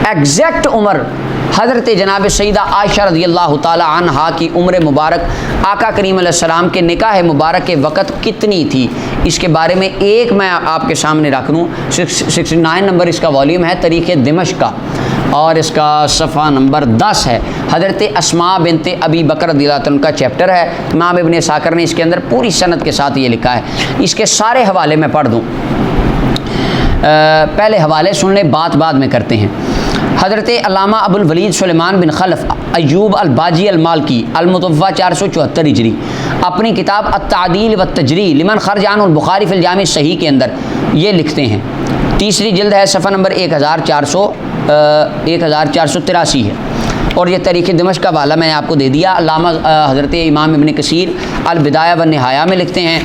Exact عمر حضرت جناب سیدہ عائشہ رضی اللہ تعالی عنہا کی عمر مبارک آقا کریم علیہ السلام کے نکاح مبارک کے وقت کتنی تھی، اس کے بارے میں ایک میں آپ کے سامنے رکھ دوں۔ 69 نمبر اس کا والیوم ہے تاریخ دمشق کا، اور اس کا صفحہ نمبر 10 ہے۔ حضرت اسماء بنت ابی بکر رضی اللہ عنہ کا چیپٹر ہے۔ امام ابن اسحاق نے اس کے اندر پوری سند کے ساتھ یہ لکھا ہے۔ اس کے سارے حوالے میں پڑھ دوں، پہلے حوالے سن لیں، بات بعد میں کرتے ہیں۔ حضرت علامہ ابو الولید سلیمان بن خلف ایوب الباجی المالکی المتوفی 474 ہجری اپنی کتاب التعدیل والتجریح لمن خرج عنہ البخاری فی الجامع الصحیح کے اندر یہ لکھتے ہیں، تیسری جلد ہے، صفحہ نمبر 1483 ہے، اور یہ تاریخ دمشق کا حوالہ میں نے آپ کو دے دیا۔ علامہ حضرت امام ابن کثیر البدایہ والنہایہ میں لکھتے ہیں،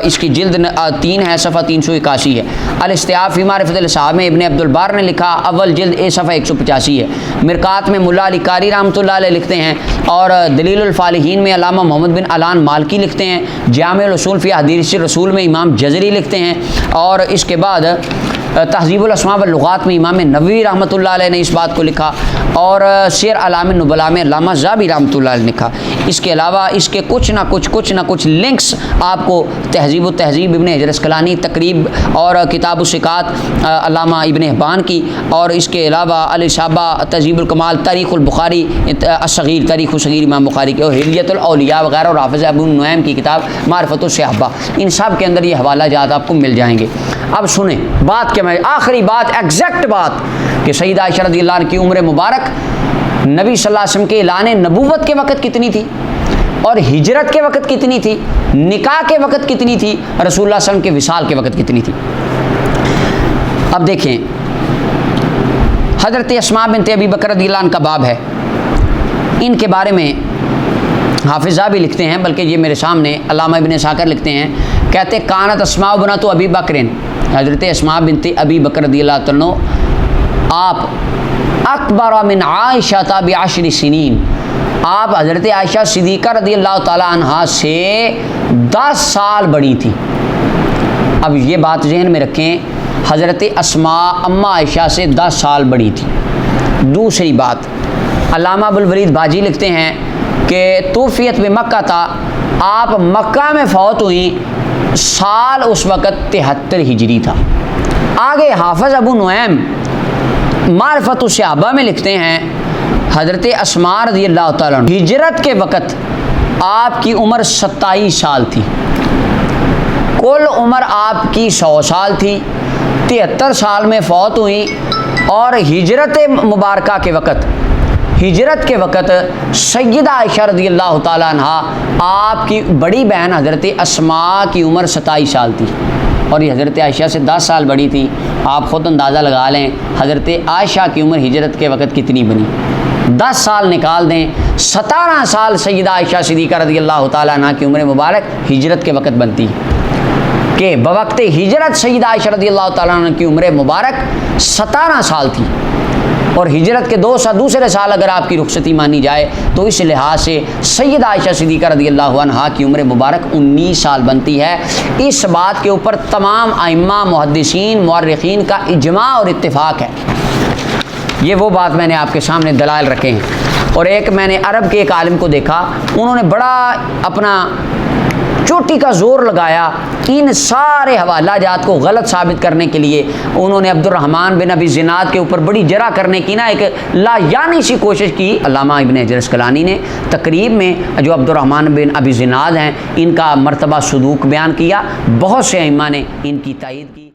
اس کی جلد 3 ہے، صفحہ 381 ہے۔ الاستیاب فی معرفت الاصحاب میں ابن عبد البر نے لکھا، اول جلد صفحہ 185 ہے۔ مرقات میں ملا علی قاری رحمۃ اللہ علیہ لکھتے ہیں، اور دلیل الفالحین میں علامہ محمد بن علان مالکی لکھتے ہیں، جامع الاصول فی حدیث رسول میں امام جزری لکھتے ہیں، اور اس کے بعد تہذیب الاسماء واللغات میں امام نووی رحمۃ اللہ علیہ نے اس بات کو لکھا، اور سیر اعلام النبلاء میں علامہ ذہبی رحمۃ اللہ علیہ نے لکھا۔ اس کے علاوہ اس کے کچھ نہ کچھ لنکس آپ کو تہذیب و تہذیب ابن حجر اسقلانی تقریب، اور کتاب الثقات علامہ ابن حبان کی، اور اس کے علاوہ الاصابہ تہذیب الکمال تاریخ البخاری الصغیر تاریخ الصغیر امام بخاری کی، اور حلیۃ الاولیاء وغیرہ، اور حافظ ابو نعیم کی کتاب معرفت الصحابہ، ان سب کے اندر یہ حوالہ جات آپ کو مل جائیں گے۔ اب سنیں بات کیا، میں آخری بات ایگزیکٹ بات کہ سیدہ عائشہ رضی اللہ عنہ کی عمر مبارک نبی صلی اللہ علیہ وسلم کے اعلان نبوت کے وقت کتنی تھی، اور ہجرت کے وقت کتنی تھی، نکاح کے وقت کتنی تھی، رسول اللہ صلی اللہ علیہ وسلم کے وصال کے وقت کتنی تھی۔ اب دیکھیں، حضرت اسماء بنت ابی بکر رضی اللہ عنہ کا باب ہے، ان کے بارے میں حافظہ بھی لکھتے ہیں، بلکہ یہ میرے سامنے علامہ ابن اسحاق لکھتے ہیں، کہتے ہیں کانت اسماء بنت ابی بکر، حضرت اسماء بنت ابی بکر رضی اللہ عنہ آپ اکبر من عائشہ ب10 سنین، آپ حضرت عائشہ صدیقہ رضی اللہ تعالی عنہا سے 10 سال بڑی تھی۔ اب یہ بات ذہن میں رکھیں، حضرت اسماء اماں عائشہ سے 10 سال بڑی تھی۔ دوسری بات، علامہ ابو الولید باجی لکھتے ہیں کہ توفیت بمکہ تھا، آپ مکہ میں فوت ہوئی، سال اس وقت 73 ہجری تھا۔ آگے حافظ ابو نعیم معرفت الصحابہ میں لکھتے ہیں، حضرت اسماء رضی اللہ تعالیٰ عنہ ہجرت کے وقت آپ کی عمر 27 سال تھی، کل عمر آپ کی 100 سال تھی، 73 سال میں فوت ہوئی، اور ہجرت مبارکہ کے وقت سیدہ عائشہ رضی اللہ تعالیٰ عنہا آپ کی بڑی بہن حضرت اسماء کی عمر 27 سال تھی، اور یہ حضرت عائشہ سے 10 سال بڑی تھی۔ آپ خود اندازہ لگا لیں حضرت عائشہ کی عمر ہجرت کے وقت کتنی بنی، 10 سال نکال دیں، 17 سال سیدہ عائشہ صدیقہ رضی اللہ تعالیٰ عنہ کی عمر مبارک ہجرت کے وقت بنتی کہ بوقت ہجرت سیدہ عائشہ رضی اللہ تعالیٰ عنہ کی عمر مبارک 17 سال تھی، اور ہجرت کے دوسرے سال اگر آپ کی رخصتی مانی جائے تو اس لحاظ سے سیدہ عائشہ صدیقہ رضی اللہ عنہا کی عمر مبارک 19 سال بنتی ہے۔ اس بات کے اوپر تمام ائمہ محدثین مورخین کا اجماع اور اتفاق ہے۔ یہ وہ بات میں نے آپ کے سامنے دلائل رکھے ہیں۔ اور ایک میں نے عرب کے ایک عالم کو دیکھا، انہوں نے بڑا اپنا چوٹی کا زور لگایا ان سارے حوالہ جات کو غلط ثابت کرنے کے لیے، انہوں نے عبد الرحمن بن ابی زناد کے اوپر بڑی جرح کرنے کی ایک لا یعنی سی کوشش کی۔ علامہ ابن حجر اسقلانی نے تقریب میں جو عبد الرحمن بن ابی زناد ہیں ان کا مرتبہ صدوق بیان کیا، بہت سے ائمہ نے ان کی تائید کی۔